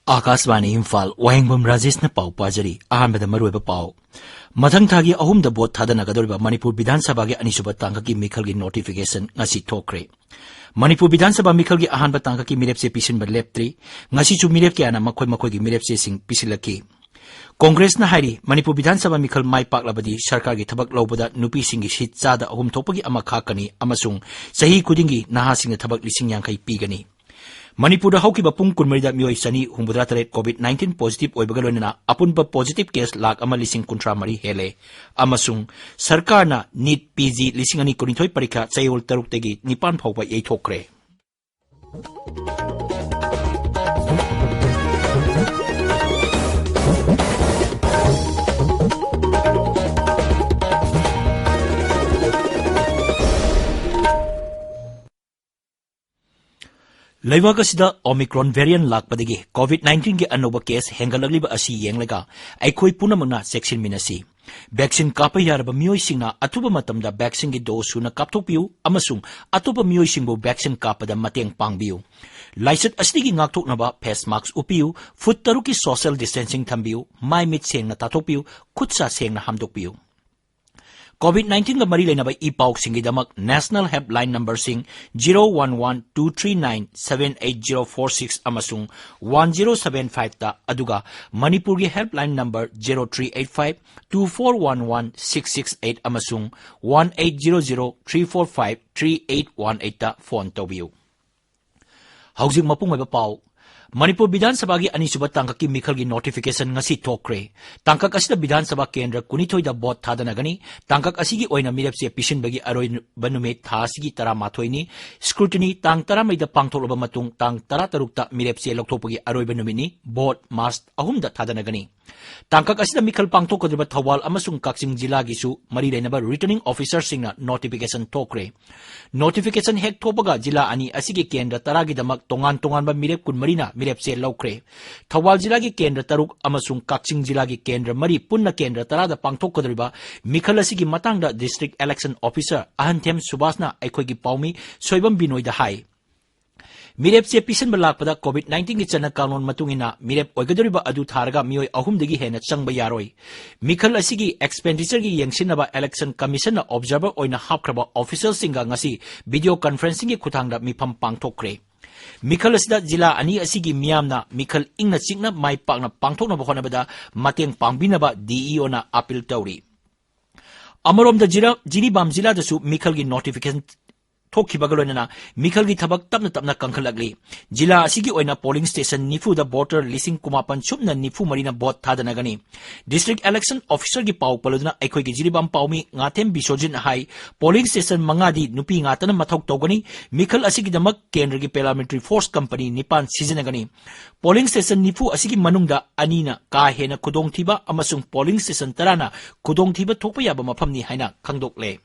आकाशवाणी इम्फाल वाहेंगबम राजेश ने पाव पाजरी अहमद मरुब पाव मथंग थागी अहुमद बोट थादनगदोरिबा मणिपुर विधानसभा के अनिसुब तांगकी मिखल की नोटिफिकेशन ngasi थोक्रे मणिपुर विधानसभा मिखल की अहानब तांगकी मिरेप से पिसिन लेप्त्री ngasi चु मिरेप के आना मखोय मखोय की मिरेप से सिंग पिसिलकी कांग्रेस ना हारी मणिपुर विधानसभा मिखल माई पाकलाबदी सरकार की थबक लौबदा नुपी सिंगी सीट चादा अहुम थोपगी अमा खाकनी अमसुंग सही खुदिंगी नहा सिंग थबक लिसिंग यांखै पीगनी मणिपुर हौकिबा पुंग कुनमरीदा मियोय सनी हुंबुद्रा तरेट कोविड-19 पॉजिटिव ओइबगलोनना अपुनबा पॉजिटिव केस लाख अमा लिसिंग कुंट्रा मरी हेले अमसुंग सरकारना नीट पीजी लिसिंग अनि कुनिथोय परीक्षा चयोल तरुक तेगी निपान फाउबा यैथोक्रे लेवाग असिदा ओमिक्रॉन वेरिएंट लाकपदगी कोविड-19 के अनोबा केस हेंगलगलिबा असि येंगलेगा अखोय पुनमंगना सेक्शन मिनसी वैक्सीन काप यारबा मियोयसिंगना अथुबा मतमदा वैक्सीन की डोज सुना कापथोपियु अमसुंग अतोबा मियोयसिंगबु वैक्सीन कापदा मतेंग पांगबियु लाइसेट अस्तिगी ngaktoknaba फेस मास्क उपियु फुट तरुकी सोशल डिस्टेंसिंग थंबियु माइ मिट सेंगना ताथोपियु खुदसा सेंगना हामदोकपियु कोविड-19 का मरी लेना ई पाउक सिंगिदमक नेशनल हेल्पलाइन नंबर सिंग 011-239-78046 अमसुंग 1075 ता अदुगा मणिपुर की हेल्पलाइन नंबर 0385-2411-668 अमसुंग 1800-345-3818 ता फोन तौबियु हौजिक मपुंग ओइबा पाउ मणिपुर विधानसभा की अनिसुब तांककी मिखल की नोटिफिकेशन ngasi थोक्रे तांकक असिदा विधानसभा केंद्र कुनिथोइदा बोट थादनगनी तांकक असिगी ओइना मिरेपसे पिसिनबगी अरोय बनुमेट थासिगी 13 नि स्क्रूटिनी तांग 13 दा पांगथोलबा मतुंग तांग 13 ता मिरेपसे लौथोपगी अरोय बनुमिनी बोट मार्च अहुमदा थादनगनी तांकक असिदा मिखल पांगथोकद्रिबा थौबाल अमसुंग काक्सिंग जिला गिसु मरी लेनबा रिटर्निंग ऑफिसर सिंगना नोटिफिकेशन थोक्रे नोटिफिकेशन हेक थोपगा जिला अनि असिगी केंद्र 13 गिदमक तोंगान तोंगानबा मिरेप कुनमरीना मिरेप से लौक्रे थौबाल जिला की केंद्र तरुक अमसुंग काक्सिंग जिला की केंद्र मरी पुन्ना केंद्र 13 दा पांगथोकद्रिबा मिखल असिगी मतंगदा डिस्ट्रिक्ट इलेक्शन ऑफिसर अहनथेम सुभाषना अखोगी पाउमी सोइबम बिनोइदा हाई मिरेप से पिसन लापदा कोविड-19 की चना कानून मतुंगिना मिरेप ओइगदरिबा अदु थारगा मियोय अहुमदगी हेना चंगबा यारोय मिखल असिगी एक्सपेंडिचर की यंगसिनबा इलेक्शन कमीशन ऑब्जर्वर ओइना हापख्रबा ऑफिसर सिंगा ngasi वीडियो कॉन्फ्रेंसिंग की खुथांगदा मिफम पांगथोक्रे मिखल असिदा जिला अनि असिगी मियामना मिखल इंगना चिंगना माइ पाकना पांगथोकनबा होनबदा mateंग पांगबिनबा डीईओ ना अपील तौरी अमरोमदा जिरीबाम जिला दसु मिखल की नोटिफिकेशन थोखिबगलोनना मिखल की थबक तपना तपना कंखलगली जिला असिगी ओइना पोलिंग स्टेशन निफुदा वोटर लिसिंग कुमापन सुमना निफु मरीना बोट थादनगनी डिस्ट्रिक्ट इलेक्शन ऑफिसर की पाउ पलुदना अखोई की जिरीबाम पाउमी ngatem बिसोजिन हाई पोलिंग स्टेशन मंगादी नुपी ngaतन मथौक तौगनी मिखल असिगी दमक केंद्र की पैरामिलिट्री फोर्स कंपनी निपान सिजनगनी पोलिंग स्टेशन निफु असिगी मनुंगदा अनीना का हेना खुदोंथीबा अमसुंग पोलिंग स्टेशन तराना खुदोंथीबा थोपा याबा मफमनी हाइना खंगदोकले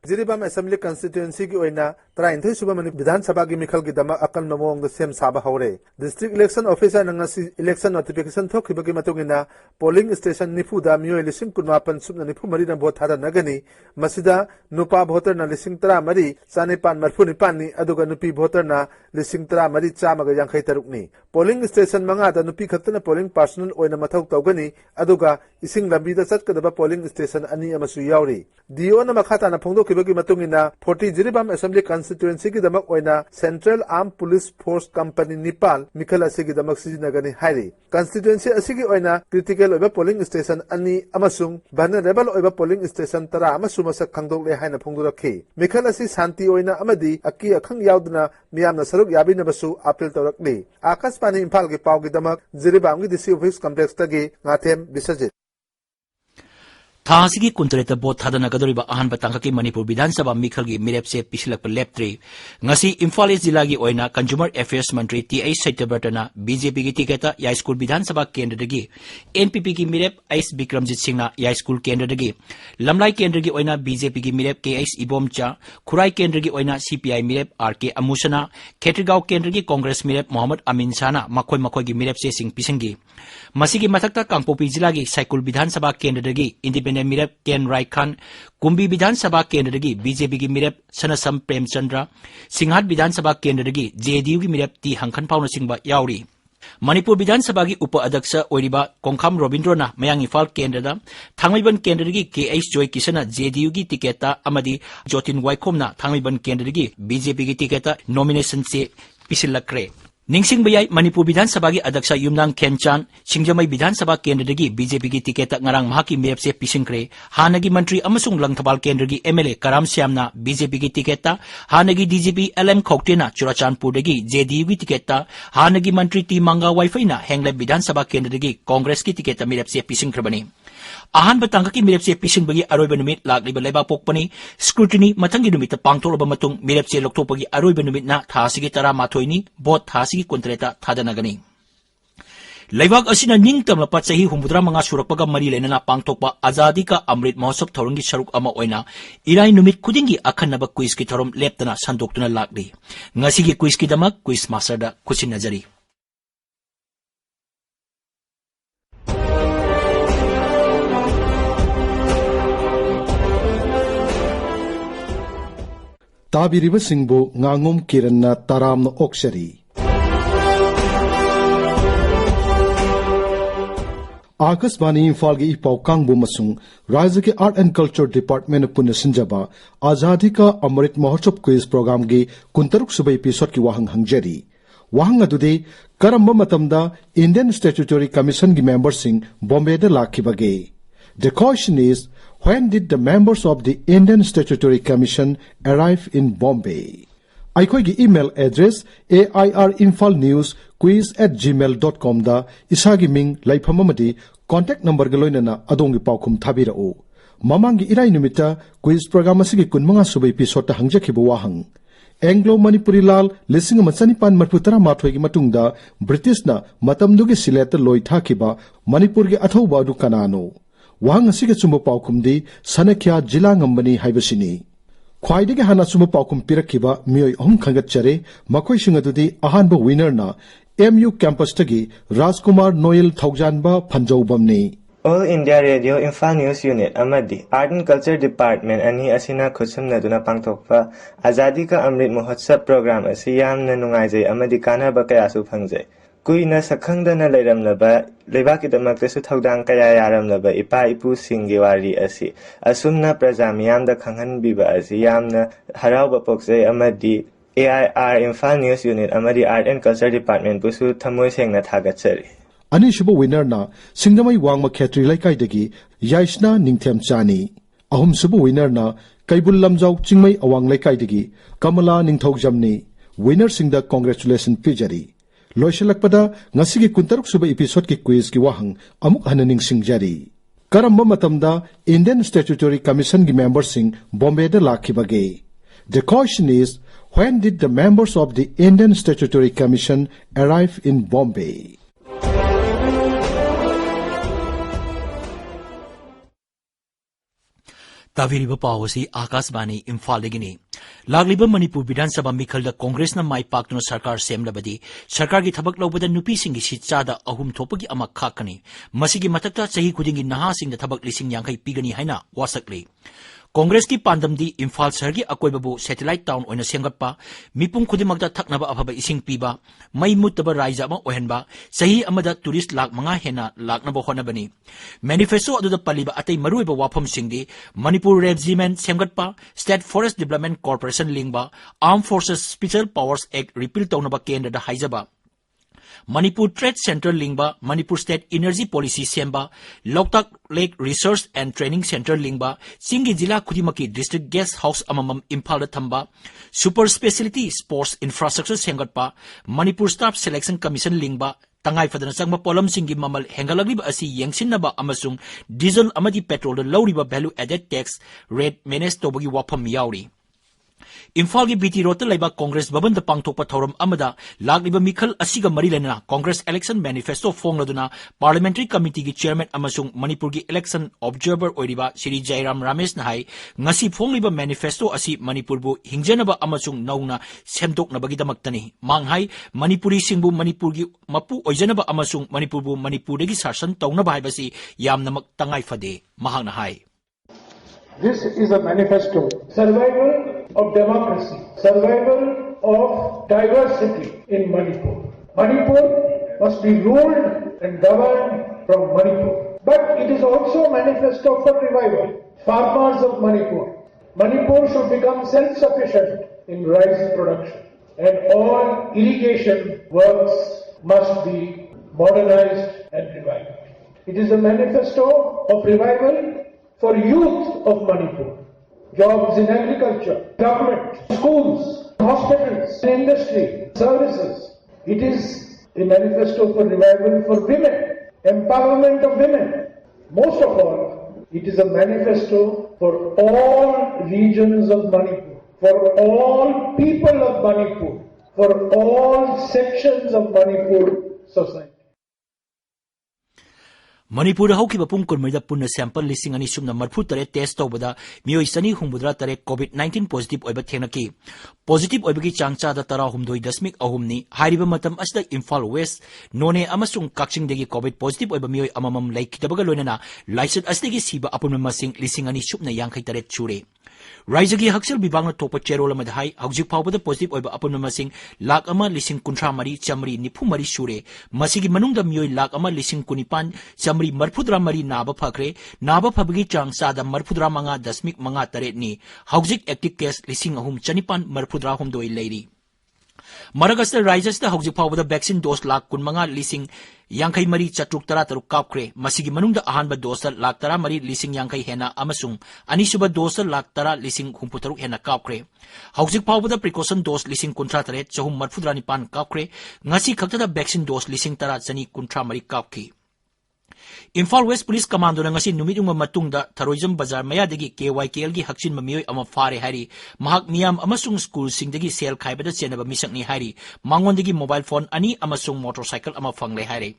जिरीबाम असेंबली कंस्टिट्यूएंसी की ओइना 33 सुबह मनी विधानसभा की मिखल की दमक अकल नमोंग सेम साबा हौरे district election officer नंगसी election notification थोखिबगी मतुंगिना polling station निफुदा मियोय लिसिंग कुनमापन Subna निफु मरीना बोट थादा नगनी मसिदा नुपा भोटर ना लिसिंग 13 चानिपान मरफु निपानी अदुगा नुपी भोटर ना लिसिंग 13 चामगा यांखै तरुकनी पोलिंग स्टेशन मंगादा नुपी खतना पोलिंग पर्सनल ओइना मथौ तौगनी अदुगा इसिंग लंबीदा चटकदबा पोलिंग स्टेशन अनि अमसु यावरी डीओ ना मखाताना फोंदो की मतुंगिना 40 जिरीबाम असेंबली कंस्टिट्यूएंसी की दमक ओइना central arm police force company निपाल मिखल असिगी दमक सिजिनगनी हाइरी कंस्टिट्यूएंसी असिगी ओइना क्रिटिकल ओइबा पोलिंग स्टेशन अनि अमसुंग vulnerable ओइबा पोलिंग स्टेशन तरा अमसु मसक खंगदोकले हाइना फोंदुरखी मिखल असि शांति ओइना अमदी अकी अखंग याउदना मियामना सरुक याबिनबसु अपील तौरकली आकाशवाणी इम्फाल की पाउ की दमक जिरीबाम की डीसी ऑफिस कॉम्प्लेक्स तगी ngatem बिसजित थासिगी कुंतरेता बोट थादनगदोरिबा अहानबा तांगकी मणिपुर विधानसभा मिखलगी मिरेपसे पिसिलक लेप्ट्री ngasi Imphal East जिला की ओइना कंज्यूमर अफेयर्स मंत्री टी सैत्यव्रतना बीजेपी की टिकट या स्कूल विधानसभा केंद्र दगी एनपीपी की मिरेप एस विक्रमजीत सिंह या स्कूल केंद्र दगी लमलाई केंद्र की ओइना बीजेपी की मिरेप के एस इबोमचा खुराई केंद्र की ओइना सीपीआई मिरेप आर के अमूसना खेत्रीगांव केंद्र की कांग्रेस मिरेप मोहम्मद अमीन शाना मखोय मखोय की मिरेप से सिंह पिसंगी मसीगी मथक्ता कांगपोपी जिला की साइकुल विधानसभा केंद्र दगी इंडिपेंडेंट मिरेप केन राय खान कुंभी विधानसभा केंद्र दगी बीजेपी की मिरेप सनसम प्रेमचंद्र सिंहाट विधानसभा केंद्र दगी जेडीयू की मिरेप टी हंखन फाउन सिंह याउरी मणिपुर विधानसभा की उप अध्यक्ष ओइरिबा कोंखाम रोबिंद्रना मयांग इम्फाल केंद्र थांगमैबन केंद्र की के एस जॉय किशन जेडीयू की टिकट अमदी जोतिन वाइखोमना थांगमैबन केंद्र की बीजेपी की टिकट नॉमिनेशन से पिसिलक्रे निंगसिंग बयाई मणिपुर विधानसभा की अध्यक्ष युमनांग खेमचान सिंगजमई विधानसभा केंद्र की बीजेपी की टिकट ngarang mahaki मेप से पिसिंग्रे हानगी मंत्री अमसुंग लंगथबाल केंद्र की एमएलए कराम श्यामना बीजेपी की टिकट हानगी डीजीपी एलएम खौक्टेना चुराचानपुर की जेडीयू की टिकट हानगी मंत्री टी मंगा वाइफैना हेंगले विधानसभा केंद्र की कांग्रेस की टिकट मेप से पिसिंग्रबनी अहानब तांगकी मिरेप से पिसिंबगी अरोइब नुमित लागलिब लेबा पोकपनी स्क्रूटिनी मथंगी नुमित पांगथोलब मतुंग मिरेप से लोकथोपगी अरोइब नुमितना थासिगी 13 बोट थासिगी कुंत्रेता थादनगनी लेबाक असिना निंगतमलपा चही 65 सुरकपगा मरी लेनना पांगथोकपा आजादी का अमृत महोत्सव थौरंगी सरुक अमा ओइना इराई नुमित खुदिंगी अखन्नब क्विज की थौरम लेप्तना संदोक्तुना लागली ngasiगी क्विज की दमक क्विज मास्टरदा खुसिनजरी ताबिरिबसिंगबो nganगोम किरणना तारामना ओक्सरी आकाशवाणी इम्फाल की इपाउ कांगबो मसुंग राज्य के आर्ट एंड कल्चर डिपार्टमेंट पुनः सिंजबा आजादी का अमृत महोत्सव क्विज प्रोग्राम की 23 सुबह एपिसोड की वाहंग हंगजरी वाहंग अदुदे करम्बा मतमदा इंडियन स्टैट्यूटरी कमीशन की मेंबर सिंह बॉम्बे दा लाखिबगे The question is, when did the members of the Indian Statutory Commission arrive in Bombay? Aikoigi email address airinfalnewsquiz@gmail.com da isagi ming laifamamadi contact number galoinana adongi paukum thabirao. Mamangi irai numita quiz program asigi 15 suba episode ta hangjakhibu wahang. Anglo Manipuri Lal lising masanipan marputara mathoigi matungda British na matamdugi sileta loi thakiba Manipur gi athauba adu kanano. वहां ngasiga chumba paukumdi sanakya jila ngambani haibasini khwaidagi hana chumba paukum pirakhiba mioi ahum khangatchare makoi singadudi ahanba winner na MU campus tagi Rajkumar Noel Thaujanba Phanjaubamni All India Radio Imphal News Unit amadi Art and Culture Department ani asina khusumnaduna pangthokpa Azadi ka Amrit Mahotsav program asi yamna nungaijai amadi kanaba kayasu phangjai Kuina sakhangdana leiramlaba leibakidamagtasu thaudang kaya yaramlaba ipa ipu singgi wari asi asumna praja miyamda khanghanbiba asi yamna harauba pokjai amadi AIR Imphal News Unit amadi Art and Culture Department busu thamoi sengna thagachari Anishuba winner na Singdamai Wangma Khetri Laikai dagi Yaishna Ningthem Chani Ahum subu winner na Kaibul Lamjau Chingmai Awang Laikai dagi Kamala Ningthaujamni winner singda congratulations pijari Loishalakpada ngasigi 23 suba episode ki quiz ki wahang amuk hananing singjari karamba matamda Indian Statutory Commission ki members sing Bombay da lakhibage The question is when did the members of the Indian Statutory Commission arrive in Bombay तावीरिबा पावसी Akashvani Imphal दगिनी लागलिबा Manipur विधानसभा मिखलदा कांग्रेसना माई पाक्तुना सरकार सेमलबदी सरकार की थबक लौबदा नुपी सिंगी सिचादा अहुम थोपगी अमा खाकनी मसिगी मतकता सही खुदिंगी नहा सिंग थबक लिसिंग यांखै पिगनी हाइना वासकले कांग्रेस की पांदमदी इम्फाल शहर की अकोइबबु satellite town ओइना सेंगप्पा मिपुम खुदिमकता थकनबा अफबा इसिंग पीबा मई मुत्तबा राइजा अमा ओहनबा सही अमदा टूरिस्ट लाख 5 हेना लाखनबा होनबनी मैनिफेस्टो अदुदा पलिबा अतै मरुइबा वाफम सिंगदी मणिपुर रेजिमेंट सेंगटपा स्टेट फॉरेस्ट डेवलपमेंट कॉर्पोरेशन लिंगबा arm forces special powers act repeal तौनबा केंद्रदा हाइजबा मणिपुर ट्रेड सेंटर लिंगबा मणिपुर स्टेट एनर्जी पॉलिसी सेंबा Loktak lake research and training centre लिंगबा सिंगी जिला खुदिमकी डिस्ट्रिक्ट गेस्ट हाउस अममम इम्फाल थंबा सुपर स्पेशलिटी स्पोर्ट्स इंफ्रास्ट्रक्चर सेंगटपा Manipur staff selection commission लिंगबा tangai fadana sangma polam singi mamal hengalagriba asi yengsinnaba amasung diesel amadi petrol da lawriba value added tax rate manage tobagi wafam yauri Imphal ki BT Road laiba Congress Bhavan da pangthokpa thoram amada lagliba mikhal asiga mari lena Congress election manifesto fongladuna parliamentary committee ki chairman amasung Manipur ki election observer oiriba Shri Jairam Ramesh na hai ngasi fongliba manifesto asi Manipur bu hingjanaba amasung nauna semdoknabagi damaktani manghai Manipuri singbu Manipur ki mapu oijanaba amasung Manipur bu Manipur degi sarsan tawnaba haibasi yamnamak tangai fade mahangna hai This is a manifesto. Survival of democracy. Survival of diversity in Manipur. Manipur must be ruled and governed from Manipur. But it is also a manifesto for revival. Farmers of Manipur. Manipur should become self-sufficient in rice production. And all irrigation works must be modernized and revived. It is a manifesto of revival for youth of Manipur, jobs in agriculture, government, schools, hospitals, industry, services. It is a manifesto for revival for women, empowerment of women. Most of all, it is a manifesto for all regions of Manipur, for all people of Manipur, for all sections of Manipur society. Manipur haukiba pung kunmida punna sample listing ani sumna marphu tare test tawbada mioi sani humbudra tare COVID-19 positive oiba thenaki positive oibagi changcha da tara humdoi dasmik ahumni hairiba matam asda Imphal West none amasung kakching degi COVID positive oiba mioi amamam laikidabaga loinana license asdegi siba apunma masing listing ani sumna yankai tare chure Raijagi Haksel Bibangna Topa Cherola Madhai, Haujik Pau the positive over Apun Masing, Lak Ama Lissing Kuntra Mari, Chamri, Nipumari Shure, Masigi Manunda Mui Lak Ama Lissing Kunipan, Chamri Marpudra Mari Naba Pakre, Naba Pabagi Chang Sada Marpudra Manga Dasmik Manga Taretni, Haujik active case Lissing Ahum Chanipan Marpudra Hum Doi Lady. Maragastar rises the Haujik Pau the vaccine dose lak Kunmanga Lissing Yankai Mari Chatruk Tara Taru Kapkre, Masigi Manunda Ahanba dosa Lak Tara Mari Lissing Yankai Hena Amasung, Anisuba dosa Lak Tara Lissing Humputaru Hena Kapkre. Haujik Pau the precaution dose Lissing Contrataret, Chahum Marfudrani Pan Kapkre, Ngasi Kakta vaccine dose Lissing Tara Zani Kuntra Mari Kapki. Imphal West Police Commando ngasi numitungma matungda Taroism Bazar mayadagi KYKL gi hakchin mamiyoy ama fare hari mahak miyam amasung school singdagi sel khaibada chenaba misakni hari mangondagi mobile phone ani amasung motorcycle ama fangle hari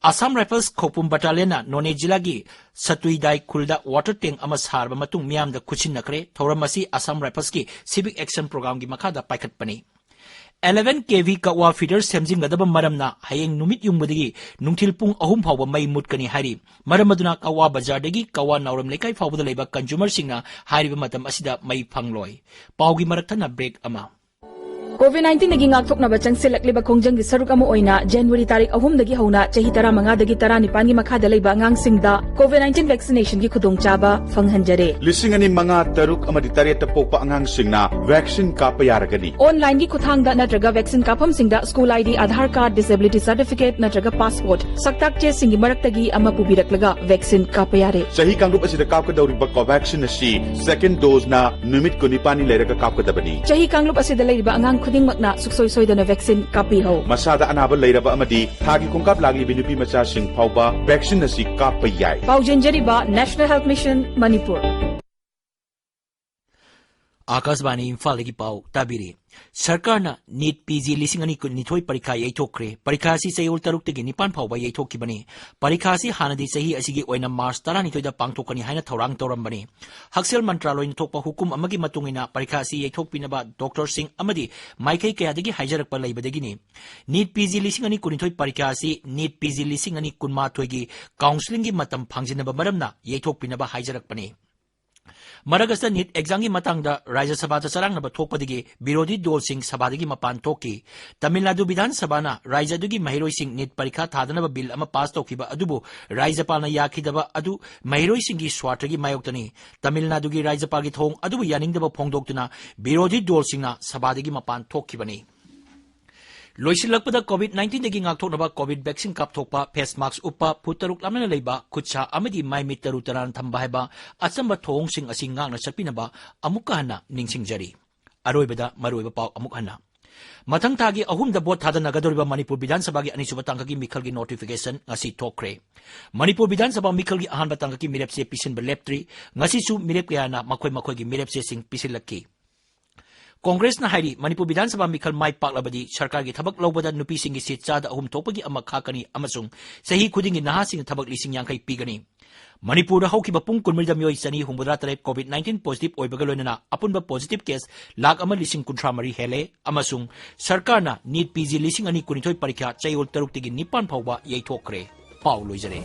Assam Rifles Khopum Battalion na None Jilagi Satuidai Kulda water tank ama sarba matung miyam da kuchin nakre thoramasi Assam Rifles ki civic action program gi makada paikat pani 11 kV kawa feeder semjing gadaba maramna hayeng numit yungbadagi nungthil pung ahum phawba mai mutkani hari maramaduna kawa bazar dagi kawa nauram lekai phawbada leiba consumer singna hariba matam asida mai phangloi pawgi marathana break ama COVID-19 naging ngakthoknaba changsilakliba khongjanggi saruk ama oina January tarik 3 dagi hauna chahi 15 dagi 19 gi makhada leiba angangsingda COVID-19 vaccination gi khudongchaba phanghanjare lising ani manga taruk amadi tareta pokpa angangsingna vaccine kapa yaragani online gi khuthangda natraga vaccine kaphamsingda school ID Aadhaar card disability certificate natraga passport saktak che singi maraktagi ama pubiraklaga vaccine kapa yare sahi kangrup asida kapka dawriba covaxin asi second dose na numit kunipani leiraga kapka dabani chahi kangrup asida leiba angang khuding makna suksoi soidana vaccine kapi ho masada anaba leiraba amadi thagi kongkap lagli binupi macha sing phauba vaccine asi kappa yai paujenjari ba National Health Mission Manipur Akasbani Imphal gi pau tabiri Sarkar na NEET PG lising ani kun nithoi parikha yaithokre parikha si sayol taruk tegi nipan phawba yaithokibani parikha si hanadi sahi asigi oina March 12 da pangthokani haina thorang torambani Haksel Mantraloy thokpa hukum amagi matungina parikha si yaithokpinaba Dr Singh amadi maikai kayadagi haijarakpa leibadagini NEET PG lising ani kunithoi parikha si NEET PG lising ani kunma thoigi counseling gi matam phangjinaba maramna yaithokpinaba haijarakpani Maragastar NEET exam gi matangda Rajya Sabha ta sarangnaba thokpadagi Birodi Dol Singh Sabhadagi mapan thoki Tamil Nadu Vidhan Sabha na Rajya dugi Mahiroi Singh NEET parikha thadanaba bill ama pass tokhiba adubu Rajyapal na yakhidaba adu Mahiroi Singh gi swartagi mayoktani Tamil Nadu gi Rajyapal gi thong adubu yaningdaba phongdoktuna Birodi Dol Singh na Sabhadagi mapan thokhibani Loisilakpada COVID-19 dagi ngakthoknaba COVID vaccine kapthokpa face mask uppa putaruk lamna leiba khutsa amadi mai mitaru taran thamba haiba achamba thong sing asi ngakna chapinaba amukka hana ningsingjari aroibada maroiba paw amuk hana Matang tagi ahumda bot thadanagadoriba Manipur Bidhan Sabha gi anisuba tangkaki mikhal gi notification ngasi thokre. Manipur Bidhan Sabha mikhal gi ahanba tangkaki mirepse pisinba leptri ngasi su mirep kaya na makhoi gi mirepse sing pisilaki. Congress na hairi Manipur Bidhan Sabha mikhal mai paklabadi sarkar gi thabak lobada nupi singi sit chada ahum thokpagi ama khakani amasung sahi khudingi naha sing thabak lising yangkai pigani. Manipur da hauki bapung kunmilda mioi sani humbudra tare COVID-19 positive oibaga loinana apunba positive case lak ama lising kuntra mari hele amasung sarkar na NEET PG lising ani kunithoi parikha chayol taruk tigi nipan phawba yai thokre. Pau loijare.